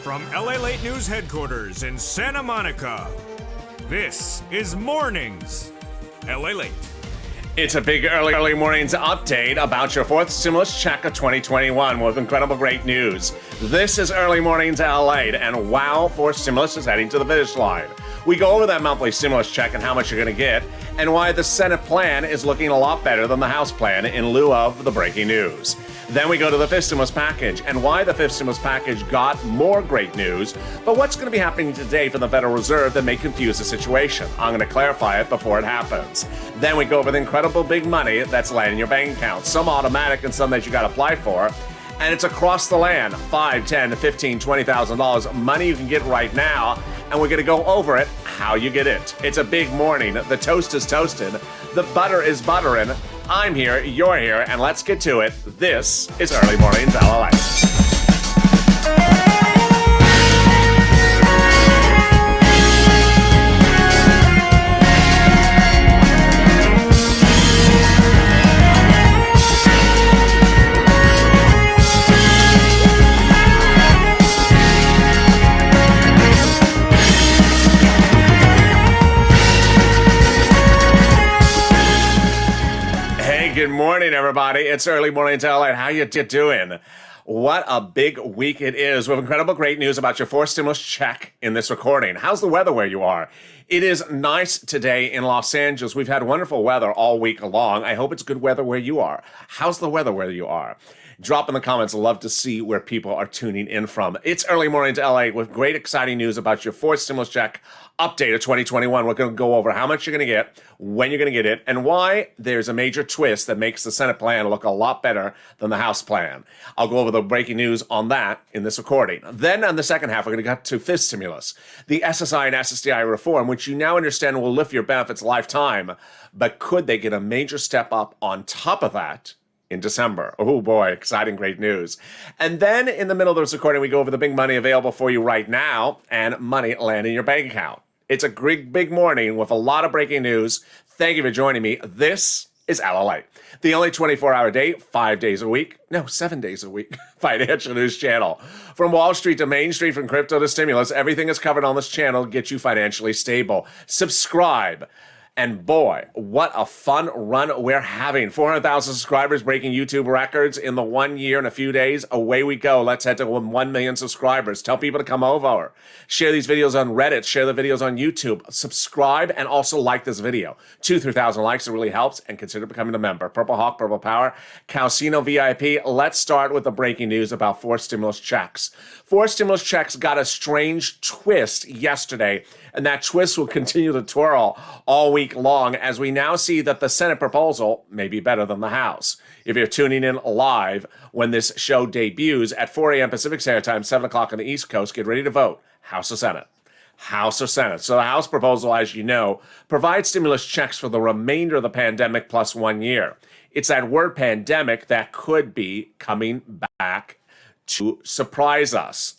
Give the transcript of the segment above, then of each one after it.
From LALATE News headquarters in Santa Monica, this is Mornings LALATE. It's a big early mornings update about your fourth stimulus check of 2021 with incredible great news. This is Early Mornings LALATE, and wow, fourth stimulus is heading to the finish line. We go over that monthly stimulus check and how much you're going to get, and why the Senate plan is looking a lot better than the House plan in lieu of the breaking news. Then we go to the fifth stimulus package and why the fifth stimulus package got more great news, but what's going to be happening today from the Federal Reserve that may confuse the situation. I'm going to clarify it before it happens. Then we go over the incredible big money that's landing in your bank account, some automatic and some that you got to apply for. And it's across the land, $5, $10, $15, $20,000 money you can get right now. And we're going to go over it, how you get it. It's a big morning. The toast is toasted. The butter is buttering. I'm here, you're here, and let's get to it. This is Early Mornings LALATE. Good morning, everybody. It's Early Mornings LALATE. How you doing? What a big week it is. We have incredible great news about your fourth stimulus check in this recording. How's the weather where you are? It is nice today in Los Angeles. We've had wonderful weather all week long. I hope it's good weather where you are. How's the weather where you are? Drop in the comments. I'd love to see where people are tuning in from. It's Early Mornings LALATE with great exciting news about your fourth stimulus check update of 2021. We're going to go over how much you're going to get, when you're going to get it, and why there's a major twist that makes the Senate plan look a lot better than the House plan. I'll go over the breaking news on that in this recording. Then on the second half, we're going to get to fifth stimulus, the SSI and SSDI reform, which you now understand will lift your benefits lifetime, but could they get a major step up on top of that in December? Oh boy, exciting, great news. And then in the middle of this recording, we go over the big money available for you right now and money landing in your bank account. It's a big morning with a lot of breaking news. Thank you for joining me. This is LALATE, the only 24-hour day, 5 days a week, no, 7 days a week, financial news channel. From Wall Street to Main Street, from crypto to stimulus, everything is covered on this channel to get you financially stable. Subscribe. And boy, what a fun run we're having. 400,000 subscribers breaking YouTube records in the 1 year and a few days. Away we go. Let's head to 1 million subscribers. Tell people to come over. Share these videos on Reddit. Share the videos on YouTube. Subscribe and also like this video. 2,000-3,000 likes. It really helps. And consider becoming a member. Purple Hawk, Purple Power, Calcino VIP. Let's start with the breaking news about four stimulus checks. Four stimulus checks got a strange twist yesterday, and that twist will continue to twirl all week long as we now see that the Senate proposal may be better than the House. If you're tuning in live when this show debuts at 4 a.m. Pacific Standard Time, 7 o'clock on the East Coast, get ready to vote. House or Senate? House or Senate? So the House proposal, as you know, provides stimulus checks for the remainder of the pandemic plus 1 year. It's that word pandemic that could be coming back to surprise us.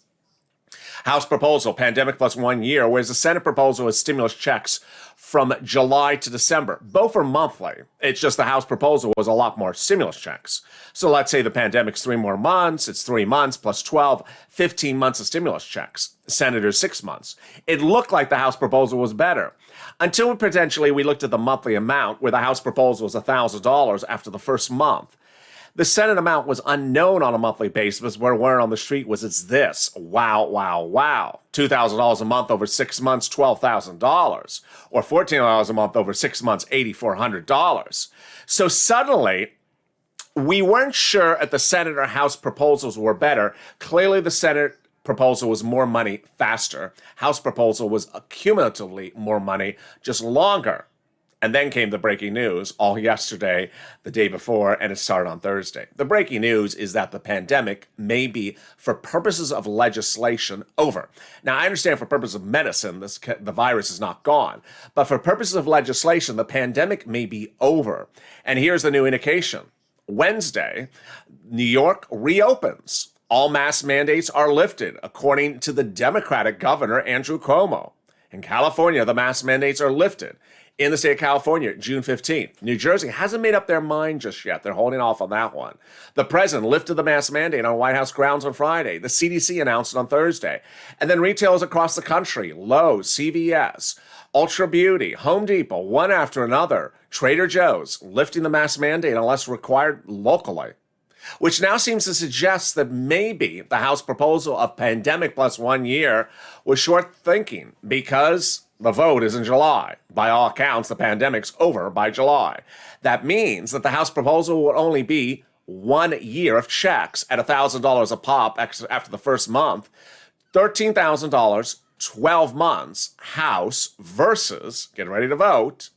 House proposal, pandemic plus 1 year, whereas the Senate proposal is stimulus checks from July to December. Both are monthly. It's just the House proposal was a lot more stimulus checks. So let's say the pandemic's 3 more months. It's 3 months plus 12, 15 months of stimulus checks. Senator's 6 months. It looked like the House proposal was better until potentially we looked at the monthly amount where the House proposal was $1,000 after the first month. The Senate amount was unknown on a monthly basis. Where word on the street was it's this. Wow, wow, wow. $2,000 a month over 6 months, $12,000. Or $14 a month over 6 months, $8,400. So suddenly, we weren't sure if the Senate or House proposals were better. Clearly, the Senate proposal was more money faster. House proposal was cumulatively more money, just longer. And then came the breaking news all yesterday, the day before, and it started on Thursday. The breaking news is that the pandemic may be, for purposes of legislation, over. Now, I understand for purposes of medicine, the virus is not gone. But for purposes of legislation, the pandemic may be over. And here's the new indication. Wednesday, New York reopens. All mask mandates are lifted, according to the Democratic governor, Andrew Cuomo. In California, the mask mandates are lifted. in the state of California, June 15th. New Jersey hasn't made up their mind just yet. They're holding off on that one. The president lifted the mask mandate on White House grounds on Friday. The CDC announced it on Thursday. And then retailers across the country, Lowe's, CVS, Ultra Beauty, Home Depot, one after another, Trader Joe's, lifting the mask mandate unless required locally, which now seems to suggest that maybe the House proposal of pandemic plus 1 year was short thinking because the vote is in July. By all accounts, the pandemic's over by July. That means that the House proposal will only be 1 year of checks at $1,000 a pop after the first month, $13,000, 12 months, House versus, get ready to vote,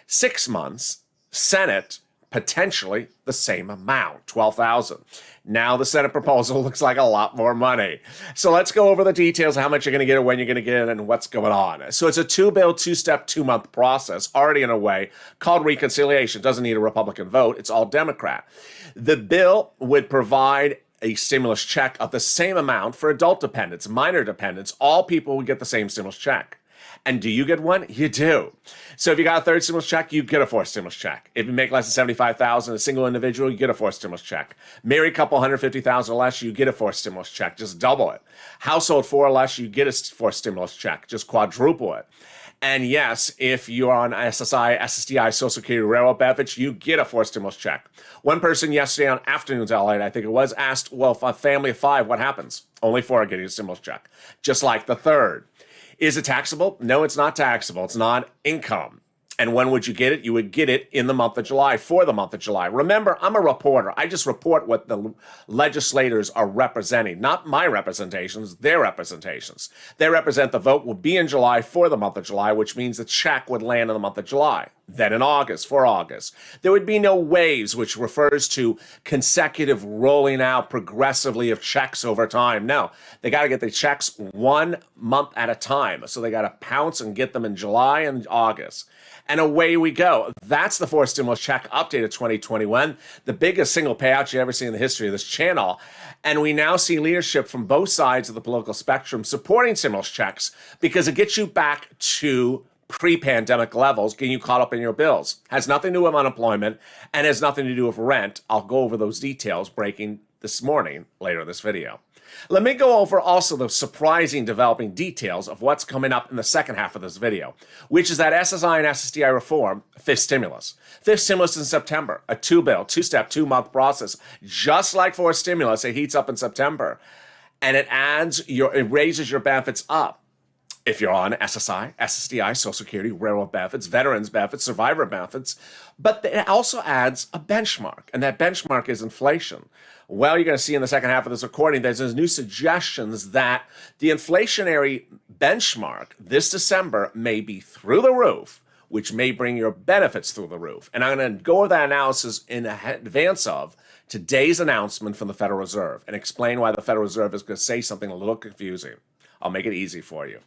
6 months, Senate, potentially the same amount, $12,000. Now the Senate proposal looks like a lot more money. So let's go over the details of how much you're going to get and when you're going to get it and what's going on. So it's a two-bill, two-step, two-month process already in a way called reconciliation. Doesn't need a Republican vote. It's all Democrat. The bill would provide a stimulus check of the same amount for adult dependents, minor dependents. All people would get the same stimulus check. And do you get one? You do. So if you got a third stimulus check, you get a fourth stimulus check. If you make less than $75,000, a single individual, you get a fourth stimulus check. Married couple, $150,000 or less, you get a fourth stimulus check. Just double it. Household 4 or less, you get a fourth stimulus check. Just quadruple it. And yes, if you're on SSI, SSDI, Social Security, Railroad benefits, you get a fourth stimulus check. One person yesterday on Afternoons LALATE, I think it was, asked, well, if a family of 5, what happens? Only 4 are getting a stimulus check, just like the third. Is it taxable? No, it's not taxable. It's not income. And when would you get it? You would get it in the month of July, for the month of July. Remember, I'm a reporter. I just report what the legislators are representing, not my representations, their representations. They represent the vote will be in July for the month of July, which means the check would land in the month of July. Then in August, for August. There would be no waves, which refers to consecutive rolling out progressively of checks over time. No, they got to get the checks 1 month at a time. So they got to pounce and get them in July and August. And away we go. That's the fourth stimulus check update of 2021, the biggest single payout you ever seen in the history of this channel. And we now see leadership from both sides of the political spectrum supporting stimulus checks because it gets you back to pre-pandemic levels, getting you caught up in your bills. Has nothing to do with unemployment and has nothing to do with rent. I'll go over those details breaking this morning later in this video. Let me go over also the surprising developing details of what's coming up in the second half of this video, which is that SSI and SSDI reform, fifth stimulus. Fifth stimulus in September, a two-bill, two-step, two-month process. Just like fourth stimulus, it heats up in September. And it raises your benefits up. If you're on SSI, SSDI, Social Security, Railroad benefits, Veterans benefits, Survivor benefits, but it also adds a benchmark, and that benchmark is inflation. Well, you're going to see in the second half of this recording, there's new suggestions that the inflationary benchmark this December may be through the roof, which may bring your benefits through the roof. And I'm going to go over that analysis in advance of today's announcement from the Federal Reserve and explain why the Federal Reserve is going to say something a little confusing. I'll make it easy for you.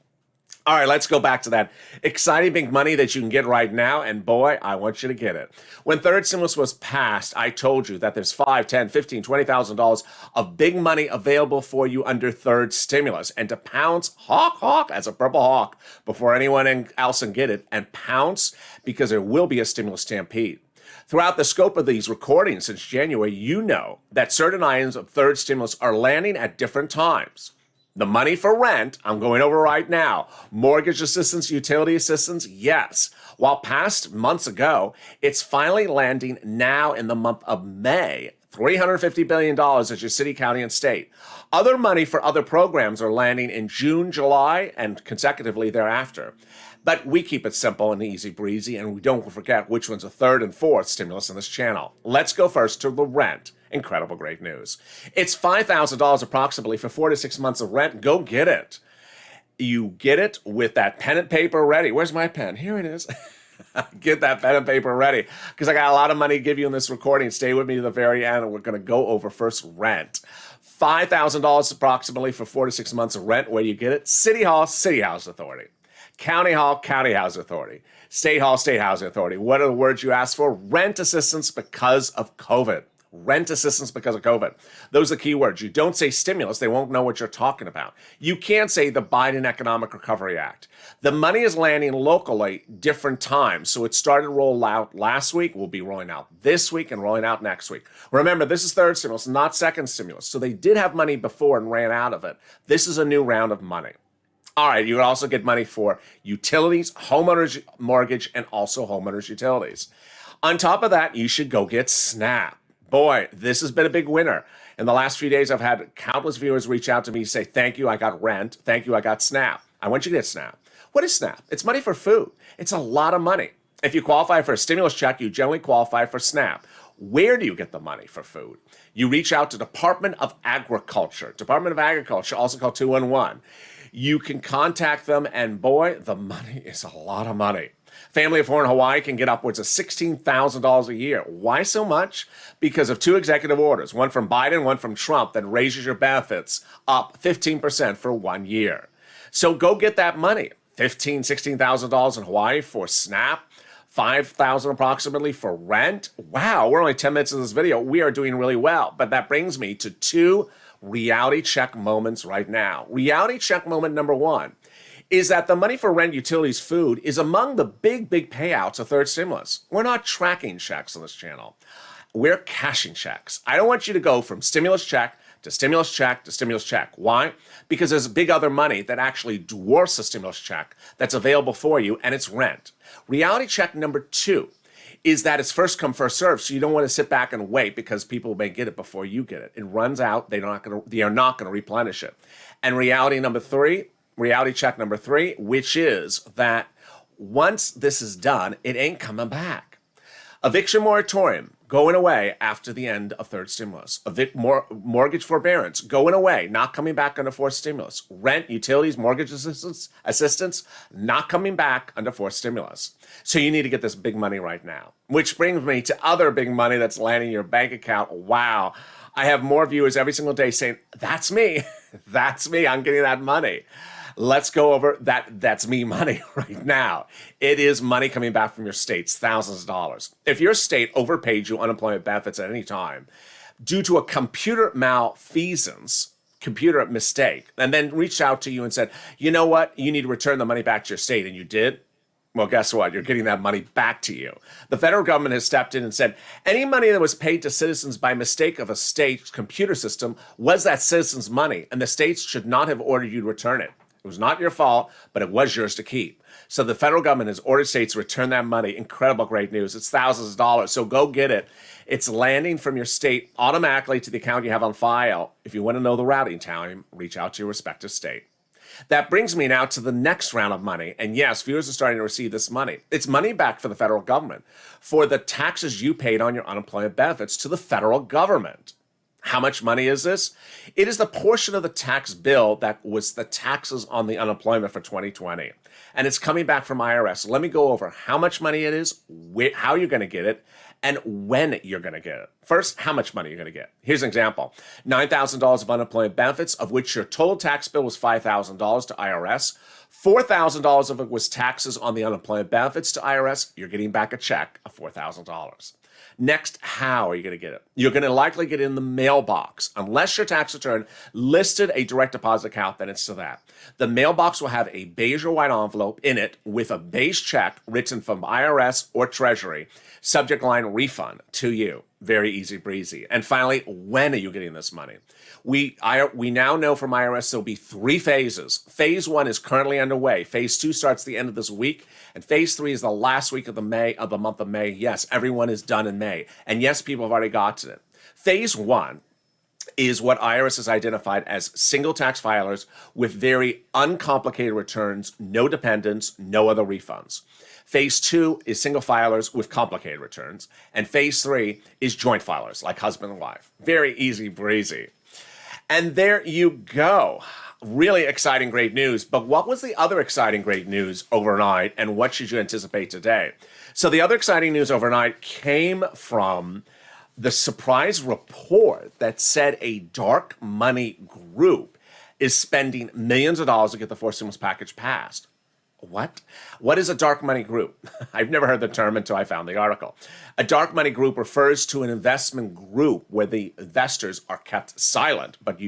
All right, let's go back to that exciting big money that you can get right now, and boy, I want you to get it. When third stimulus was passed, I told you that there's $5, $10, $15, $20,000 of big money available for you under third stimulus, and to pounce, hawk, as a purple hawk, before anyone else can get it, and pounce because there will be a stimulus stampede. Throughout the scope of these recordings since January, you know that certain items of third stimulus are landing at different times. The money for rent, I'm going over right now. Mortgage assistance, utility assistance, yes. While passed months ago, it's finally landing now in the month of May. $350 billion at your city, county, and state. Other money for other programs are landing in June, July, and consecutively thereafter. But we keep it simple and easy breezy, and we don't forget which one's a third and fourth stimulus in this channel. Let's go first to the rent. Incredible great news. It's $5,000 approximately for 4 to 6 months of rent. Go get it. You get it with that pen and paper ready. Where's my pen? Here it is. Get that pen and paper ready because I got a lot of money to give you in this recording. Stay with me to the very end, and we're going to go over first rent. $5,000 approximately for 4 to 6 months of rent. Where you get it? City Hall, City Housing Authority. County Hall, County Housing Authority. State Hall, State Housing Authority. What are the words you asked for? Rent assistance because of COVID. rent assistance because of COVID. Those are the key words. You don't say stimulus, they won't know what you're talking about. You can't say the Biden Economic Recovery Act. The money is landing locally different times. So it started to roll out last week, will be rolling out this week and rolling out next week. Remember, this is third stimulus, not second stimulus. So they did have money before and ran out of it. This is a new round of money. All right, you would also get money for utilities, homeowners mortgage, and also homeowners utilities. On top of that, you should go get SNAP. Boy, this has been a big winner. In the last few days, I've had countless viewers reach out to me and say, thank you, I got rent. Thank you, I got SNAP. I want you to get SNAP. What is SNAP? It's money for food. It's a lot of money. If you qualify for a stimulus check, you generally qualify for SNAP. Where do you get the money for food? You reach out to Department of Agriculture. Department of Agriculture, also called 211. You can contact them, and boy, the money is a lot of money. Family of four in Hawaii can get upwards of $16,000 a year. Why so much? Because of two executive orders, one from Biden, one from Trump, that raises your benefits up 15% for 1 year. So go get that money. $16,000 in Hawaii for SNAP, $5,000 approximately for rent. Wow, we're only 10 minutes in this video. We are doing really well. But that brings me to two reality check moments right now. Reality check moment number one is that the money for rent, utilities, food is among the big payouts of third stimulus. We're not tracking checks on this channel. We're cashing checks. I don't want you to go from stimulus check to stimulus check to stimulus check. Why? Because there's big other money that actually dwarfs a stimulus check that's available for you, and it's rent. Reality check number two is that it's first come, first serve. So you don't want to sit back and wait because people may get it before you get it. It runs out, they are not going to replenish it. And reality check number three, which is that once this is done, it ain't coming back. Eviction moratorium going away after the end of third stimulus. Mortgage forbearance going away, not coming back under fourth stimulus. Rent, utilities, mortgage assistance, not coming back under fourth stimulus. So you need to get this big money right now. Which brings me to other big money that's landing in your bank account. Wow. I have more viewers every single day saying, that's me. That's me. I'm getting that money. Let's go over that's me money right now. It is money coming back from your states, thousands of dollars. If your state overpaid you unemployment benefits at any time due to a computer malfeasance, computer mistake, and then reached out to you and said, you know what, you need to return the money back to your state, and you did, well, guess what? You're getting that money back to you. The federal government has stepped in and said, any money that was paid to citizens by mistake of a state's computer system was that citizen's money, and the states should not have ordered you to return it. It was not your fault, but it was yours to keep. So the federal government has ordered states to return that money. Incredible, great news. It's thousands of dollars, so go get it. It's landing from your state automatically to the account you have on file. If you want to know the routing time, reach out to your respective state. That brings me now to the next round of money. And yes, viewers are starting to receive this money. It's money back for the federal government for the taxes you paid on your unemployment benefits to the federal government. How much money is this? It is the portion of the tax bill that was the taxes on the unemployment for 2020. And it's coming back from IRS. Let me go over how much money it is, how you're going to get it, and when you're going to get it. First, how much money you're going to get. Here's an example. $9,000 of unemployment benefits, of which your total tax bill was $5,000 to IRS. $4,000 of it was taxes on the unemployment benefits to IRS. You're getting back a check of $4,000. Next, how are you going to get it? You're going to likely get it in the mailbox. Unless your tax return listed a direct deposit account, then it's to that. The mailbox will have a beige or white envelope in it with a beige check written from IRS or Treasury, subject line refund to you. Very easy breezy. And finally, when are you getting this money? We now know from IRS there'll be 3 phases. Phase 1 is currently underway. Phase 2 starts the end of this week, and Phase 3 is the last week of the month of May. Yes, everyone is done in May, and yes, people have already gotten it. Phase 1 is what IRS has identified as single tax filers with very uncomplicated returns, no dependents, no other refunds. Phase 2 is single filers with complicated returns, and Phase 3 is joint filers like husband and wife. Very easy breezy. And there you go. Really exciting, great news. But what was the other exciting, great news overnight, and what should you anticipate today? So the other exciting news overnight came from the surprise report that said a dark money group is spending millions of dollars to get the fourth stimulus package passed. What? What is a dark money group? I've never heard the term until I found the article. A dark money group refers to an investment group where the investors are kept silent, but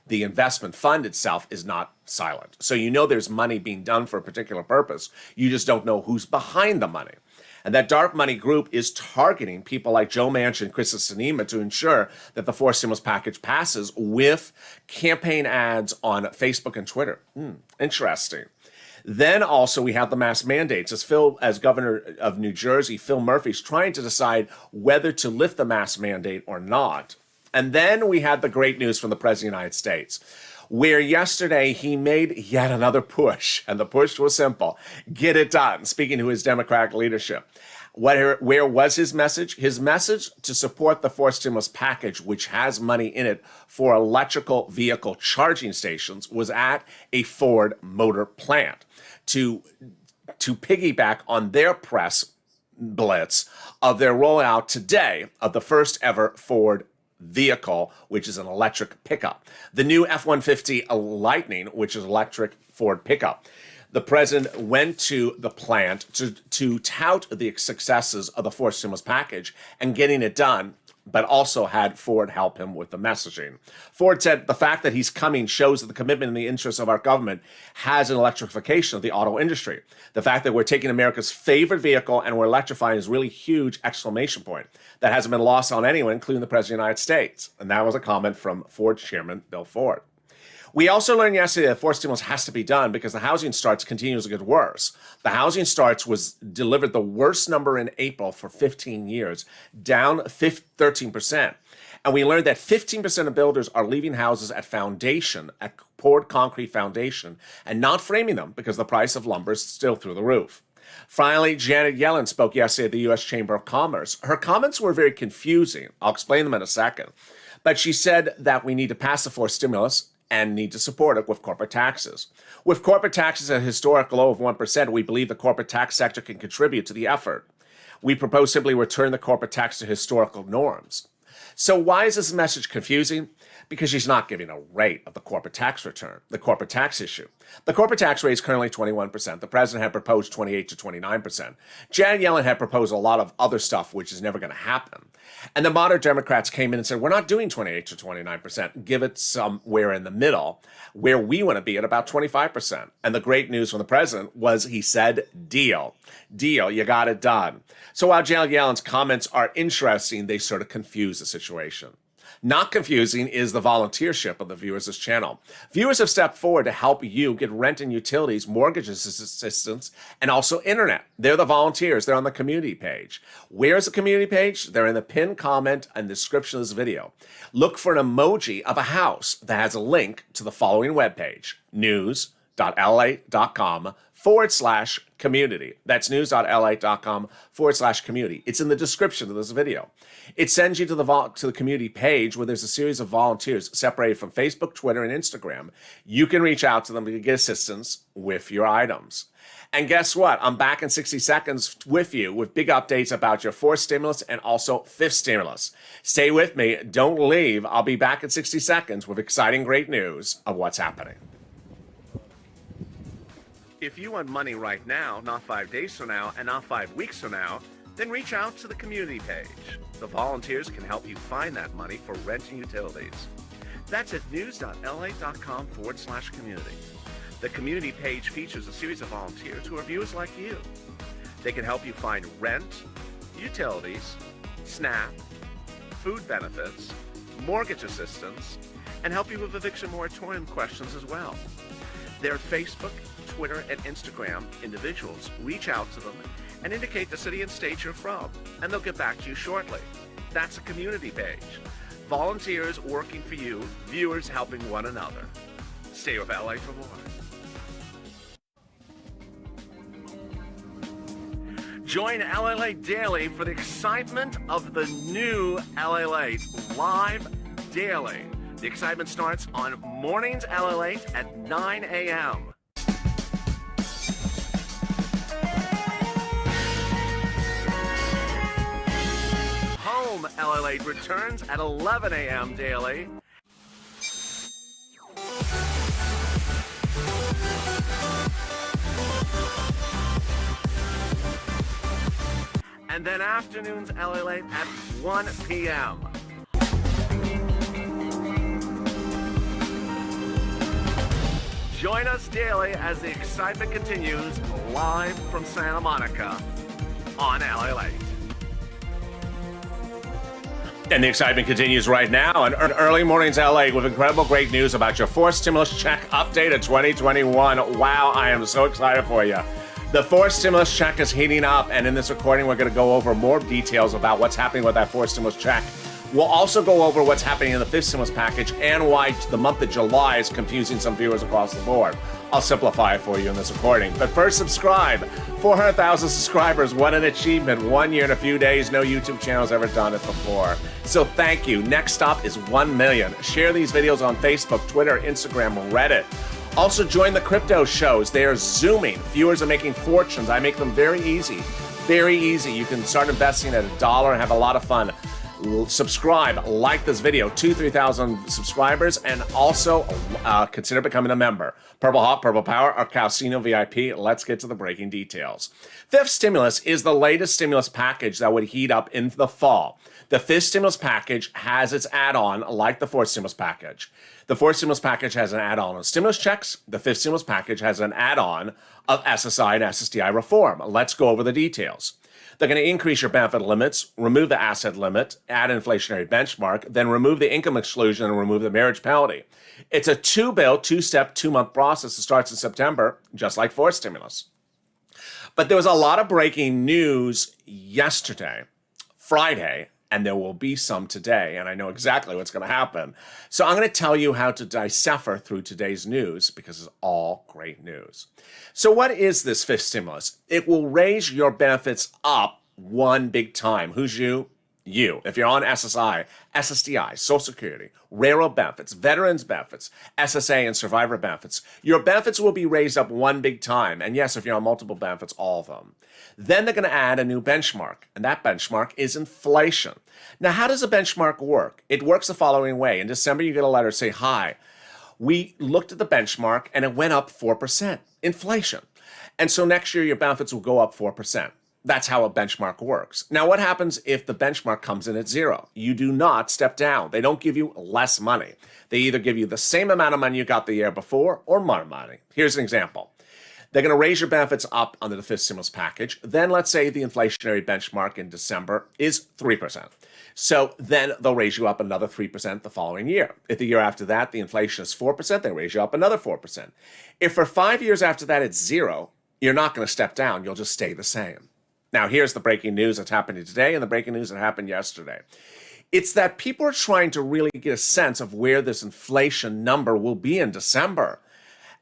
the investment fund itself is not silent. So you know there's money being done for a particular purpose. You just don't know who's behind the money. And that dark money group is targeting people like Joe Manchin and Chris Sinema to ensure that the fourth stimulus package passes with campaign ads on Facebook and Twitter. Interesting. Then also we have the mask mandates. As governor of New Jersey, Phil Murphy's trying to decide whether to lift the mask mandate or not. And then we had the great news from the President of the United States, where yesterday he made yet another push. And the push was simple: get it done, speaking to his Democratic leadership. Where was his message? His message to support the fourth stimulus package, which has money in it for electrical vehicle charging stations, was at a Ford Motor plant to piggyback on their press blitz of their rollout today of the first ever Ford vehicle, which is an electric pickup. The new F-150 Lightning, which is electric Ford pickup. The president went to the plant to tout the successes of the fourth stimulus package and getting it done, but also had Ford help him with the messaging. Ford said the fact that he's coming shows that the commitment and the interest of our government has an electrification of the auto industry. The fact that we're taking America's favorite vehicle and we're electrifying is really huge exclamation point that hasn't been lost on anyone, including the President of the United States. And that was a comment from Ford chairman Bill Ford. We also learned yesterday that fourth stimulus has to be done because the housing starts continues to get worse. The housing starts was delivered the worst number in April for 15 years, down 13%. And we learned that 15% of builders are leaving houses at foundation, at poured concrete foundation, and not framing them because the price of lumber is still through the roof. Finally, Janet Yellen spoke yesterday at the U.S. Chamber of Commerce. Her comments were very confusing. I'll explain them in a second. But she said that we need to pass the fourth stimulus and need to support it with corporate taxes. With corporate taxes at a historic low of 1%, we believe the corporate tax sector can contribute to the effort. We propose simply return the corporate tax to historical norms. So why is this message confusing? Because she's not giving a rate of the corporate tax return, the corporate tax issue. The corporate tax rate is currently 21%. The president had proposed 28 to 29%. Janet Yellen had proposed a lot of other stuff, which is never going to happen. And the moderate Democrats came in and said, we're not doing 28 to 29%. Give it somewhere in the middle where we want to be at about 25%. And the great news from the president was he said, deal. Deal, you got it done. So while Janet Yellen's comments are interesting, they sort of confuse the situation. Not confusing is the volunteership of the viewers of this channel. Viewers have stepped forward to help you get rent and utilities, mortgage assistance, and also internet. They're the volunteers. They're on the community page. Where's the community page? They're in the pinned comment and description of this video. Look for an emoji of a house that has a link to the following webpage, news.lalate.com/community. That's news.lalate.com/community. It's in the description of this video. It sends you to the community page where there's a series of volunteers separated from Facebook, Twitter, and Instagram. You can reach out to them to get assistance with your items. And guess what? I'm back in 60 seconds with you with big updates about your fourth stimulus and also fifth stimulus. Stay with me. Don't leave. I'll be back in 60 seconds with exciting great news of what's happening. If you want money right now, not 5 days from now, and not 5 weeks from now, then reach out to the community page. The volunteers can help you find that money for rent and utilities. That's at news.lalate.com/community. The community page features a series of volunteers who are viewers like you. They can help you find rent, utilities, SNAP, food benefits, mortgage assistance, and help you with eviction moratorium questions as well. Their Facebook, Twitter, and Instagram individuals reach out to them and indicate the city and state you're from, and they'll get back to you shortly. That's a community page. Volunteers working for you, viewers helping one another. Stay with LA for more. Join LALATE Daily for the excitement of the new LALATE live daily. The excitement starts on Mornings LALATE at 9 a.m. Home LALATE returns at 11 a.m. daily. and then afternoons LALATE at 1 p.m. Join us daily as the excitement continues live from Santa Monica on LALATE. And the excitement continues right now on Early Mornings LA with incredible great news about your fourth stimulus check update of 2021. Wow, I am so excited for you. The fourth stimulus check is heating up, and in this recording, we're going to go over more details about what's happening with that fourth stimulus check. We'll also go over what's happening in the fifth stimulus package and why the month of July is confusing some viewers across the board. I'll simplify it for you in this recording. But first, subscribe. 400,000 subscribers, what an achievement. 1 year and a few days, no YouTube channel's ever done it before. So thank you. Next up is 1 million. Share these videos on Facebook, Twitter, Instagram, Reddit. Also join the crypto shows. They are zooming. Viewers are making fortunes. I make them very easy. Very easy. You can start investing at $1 and have a lot of fun. Subscribe, like this video, 3,000 subscribers, and also consider becoming a member. Purple Hawk, Purple Power, or Calcino VIP. Let's get to the breaking details. Fifth stimulus is the latest stimulus package that would heat up in the fall. The fifth stimulus package has its add-on like the fourth stimulus package. The fourth stimulus package has an add-on of stimulus checks. The fifth stimulus package has an add-on of SSI and SSDI reform. Let's go over the details. They're going to increase your benefit limits, remove the asset limit, add inflationary benchmark, then remove the income exclusion and remove the marriage penalty. It's a two-step, 2-month process that starts in September, just like fourth stimulus. But there was a lot of breaking news yesterday, Friday, and there will be some today, and I know exactly what's going to happen. So I'm going to tell you how to decipher through today's news because it's all great news. So what is this fifth stimulus? It will raise your benefits up one big time. Who's you? You. If you're on SSI, SSDI, Social Security, railroad benefits, veterans benefits, SSA, and survivor benefits, your benefits will be raised up one big time. And yes, if you're on multiple benefits, all of them. Then they're going to add a new benchmark, and that benchmark is inflation. Now, how does a benchmark work? It works the following way. In December, you get a letter say, hi, we looked at the benchmark, and it went up 4%, inflation. And so next year, your benefits will go up 4%. That's how a benchmark works. Now, what happens if the benchmark comes in at 0? You do not step down. They don't give you less money. They either give you the same amount of money you got the year before or more money. Here's an example. They're going to raise your benefits up under the fifth stimulus package. Then let's say the inflationary benchmark in December is 3%. So then they'll raise you up another 3% the following year. If the year after that, the inflation is 4%, they raise you up another 4%. If for 5 years after that it's 0, you're not going to step down. You'll just stay the same. Now, here's the breaking news that's happening today and the breaking news that happened yesterday. It's that people are trying to really get a sense of where this inflation number will be in December.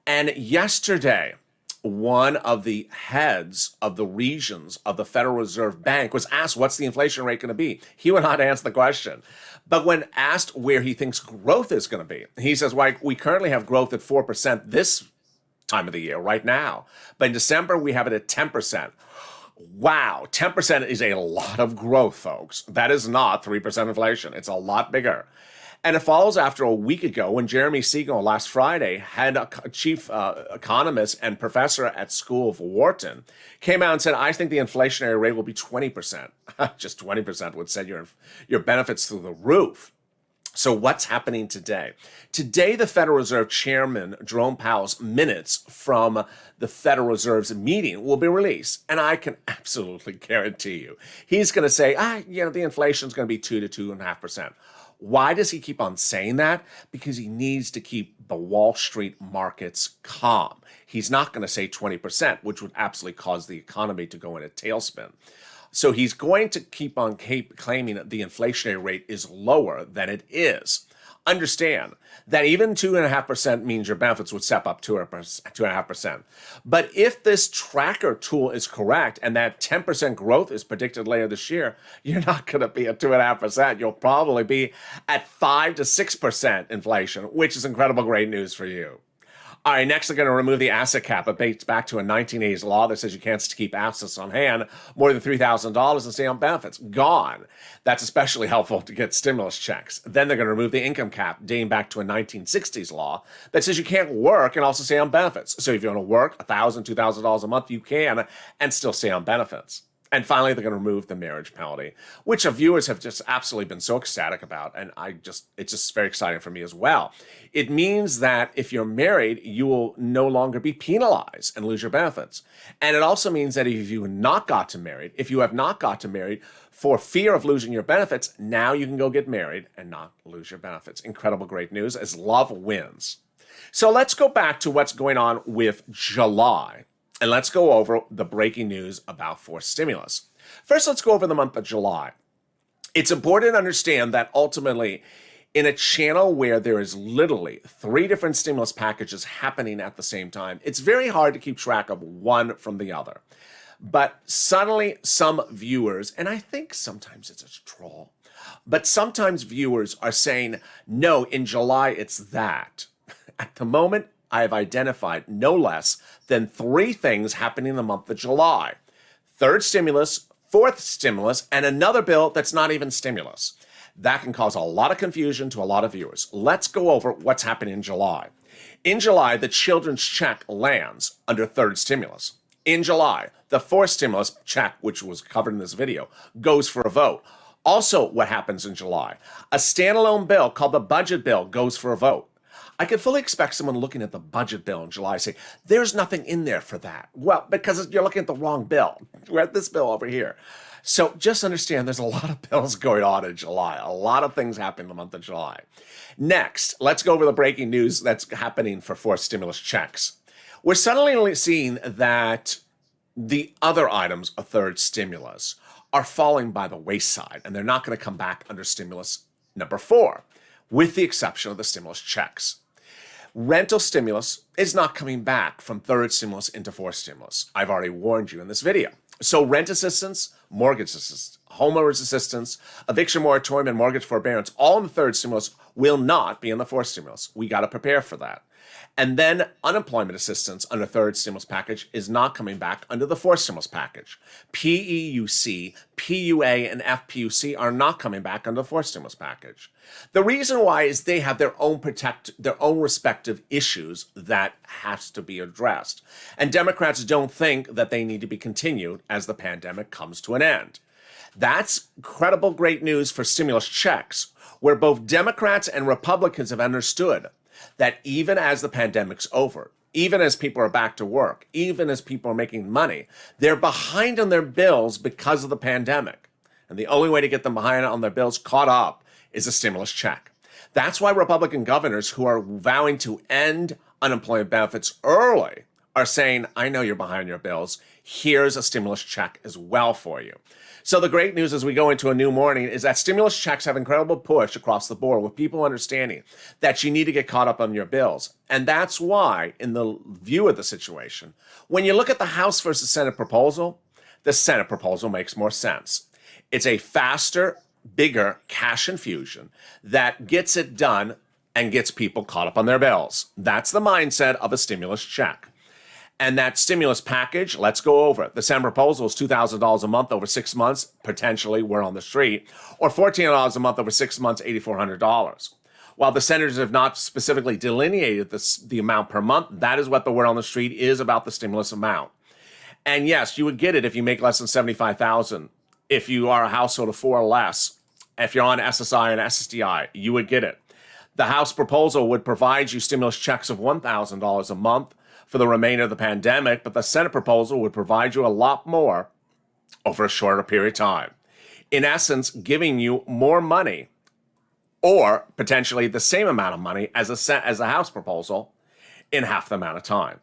And yesterday, one of the heads of the regions of the Federal Reserve Bank was asked, what's the inflation rate going to be? He would not answer the question. But when asked where he thinks growth is going to be, he says, well, we currently have growth at 4% this time of the year, right now. But in December, we have it at 10%. Wow, 10% is a lot of growth, folks. That is not 3% inflation. It's a lot bigger. And it follows after a week ago when Jeremy Siegel last Friday, had a chief economist and professor at School of Wharton, came out and said, I think the inflationary rate will be 20%. Just 20% would send your benefits through the roof. So what's happening today? Today, the Federal Reserve Chairman, Jerome Powell's minutes from the Federal Reserve's meeting will be released. And I can absolutely guarantee you, he's going to say, the inflation is going to be 2 to 2.5%. Why does he keep on saying that? Because he needs to keep the Wall Street markets calm. He's not going to say 20%, which would absolutely cause the economy to go in a tailspin. So he's going to keep on claiming that the inflationary rate is lower than it is. Understand that even 2.5% means your benefits would step up 2.5%. But if this tracker tool is correct and that 10% growth is predicted later this year, you're not going to be at 2.5%. You'll probably be at 5 to 6% inflation, which is incredible great news for you. All right, next they're going to remove the asset cap. It dates back to a 1980s law that says you can't keep assets on hand more than $3,000 and stay on benefits. Gone. That's especially helpful to get stimulus checks. Then they're going to remove the income cap dating back to a 1960s law that says you can't work and also stay on benefits. So if you want to work $1,000, $2,000 a month, you can and still stay on benefits. And finally, they're going to remove the marriage penalty, which our viewers have just absolutely been so ecstatic about. And it's just very exciting for me as well. It means that if you're married, you will no longer be penalized and lose your benefits. And it also means that if you have not got to married for fear of losing your benefits, now you can go get married and not lose your benefits. Incredible, great news as love wins. So let's go back to what's going on with July. And let's go over the breaking news about forced stimulus. First, let's go over the month of July. It's important to understand that ultimately, in a channel where there is literally 3 different stimulus packages happening at the same time, it's very hard to keep track of one from the other. But suddenly, some viewers, and I think sometimes it's a troll, but sometimes viewers are saying, no, in July, it's that. At the moment, I have identified no less than 3 things happening in the month of July. 3rd stimulus, 4th stimulus, and another bill that's not even stimulus. That can cause a lot of confusion to a lot of viewers. Let's go over what's happening in July. In July, the children's check lands under 3rd stimulus. In July, the 4th stimulus check, which was covered in this video, goes for a vote. Also, what happens in July? A standalone bill called the budget bill goes for a vote. I could fully expect someone looking at the budget bill in July say, there's nothing in there for that. Well, because you're looking at the wrong bill. We're at this bill over here. So just understand there's a lot of bills going on in July. A lot of things happen in the month of July. Next, let's go over the breaking news that's happening for 4th stimulus checks. We're suddenly seeing that the other items of 3rd stimulus are falling by the wayside, and they're not going to come back under stimulus number 4, with the exception of the stimulus checks. Rental stimulus is not coming back from 3rd stimulus into 4th stimulus. I've already warned you in this video. So rent assistance, mortgage assistance, homeowners assistance, eviction moratorium, and mortgage forbearance, all in the 3rd stimulus will not be in the 4th stimulus. We got to prepare for that. And then unemployment assistance under 3rd stimulus package is not coming back under the 4th stimulus package. PEUC, PUA, and FPUC are not coming back under the 4th stimulus package. The reason why is they have their own respective issues that has to be addressed. And Democrats don't think that they need to be continued as the pandemic comes to an end. That's incredible great news for stimulus checks, where both Democrats and Republicans have understood that even as the pandemic's over, even as people are back to work, even as people are making money, they're behind on their bills because of the pandemic. And the only way to get them behind on their bills caught up is a stimulus check. That's why Republican governors who are vowing to end unemployment benefits early are saying, I know you're behind your bills. Here's a stimulus check as well for you. So the great news as we go into a new morning is that stimulus checks have incredible push across the board with people understanding that you need to get caught up on your bills. And that's why, in the view of the situation, when you look at the House versus Senate proposal, the Senate proposal makes more sense. It's a faster, bigger cash infusion that gets it done and gets people caught up on their bills. That's the mindset of a stimulus check. And that stimulus package, let's go over it. The Senate proposal is $2,000 a month over 6 months, potentially we're on the street, or $1,400 a month over 6 months, $8,400. While the senators have not specifically delineated the amount per month, that is what the word on the street is about the stimulus amount. And yes, you would get it if you make less than $75,000. If you are a household of 4 or less, if you're on SSI and SSDI, you would get it. The House proposal would provide you stimulus checks of $1,000 a month for the remainder of the pandemic, but the Senate proposal would provide you a lot more over a shorter period of time. In essence, giving you more money or potentially the same amount of money as a House proposal in half the amount of time.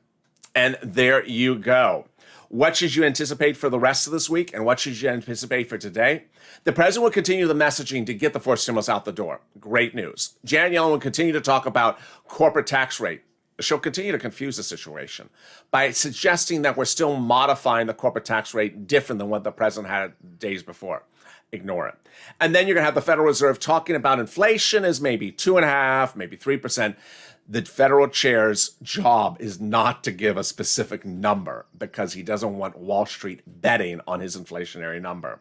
And there you go. What should you anticipate for the rest of this week, and what should you anticipate for today? The president will continue the messaging to get the 4th stimulus out the door. Great news. Janet Yellen will continue to talk about corporate tax rate. She'll continue to confuse the situation by suggesting that we're still modifying the corporate tax rate different than what the president had days before. Ignore it. And then you're going to have the Federal Reserve talking about inflation as maybe 2.5%, maybe 3%. The federal chair's job is not to give a specific number because he doesn't want Wall Street betting on his inflationary number.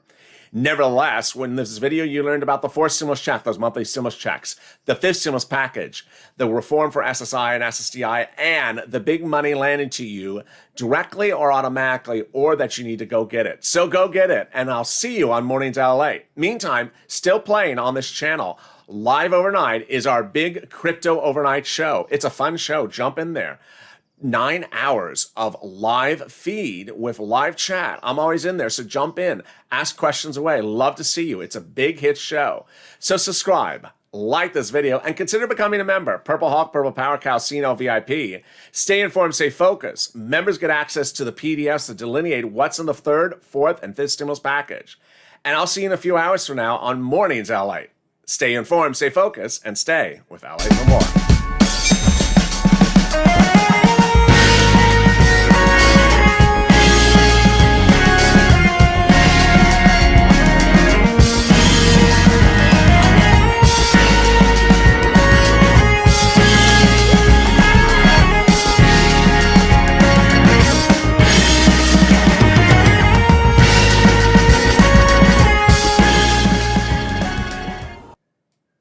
Nevertheless, when this video you learned about the fourth stimulus check, those monthly stimulus checks, the fifth stimulus package, the reform for SSI and SSDI, and the big money landing to you directly or automatically, or that you need to go get it. So go get it, and I'll see you on Mornings LA. Meantime, still playing on this channel, live overnight is our big crypto overnight show. It's a fun show. Jump in there. 9 hours of live feed with live chat. I'm always in there, so jump in, ask questions away. Love to see you. It's a big hit show. So subscribe, like this video, and consider becoming a member. Purple Hawk, Purple Power Cow, CNO VIP. Stay informed, stay focused. Members get access to the PDFs that delineate what's in the third, fourth, and fifth stimulus package. And I'll see you in a few hours from now on Mornings LA. Stay informed, stay focused, and stay with LA for more.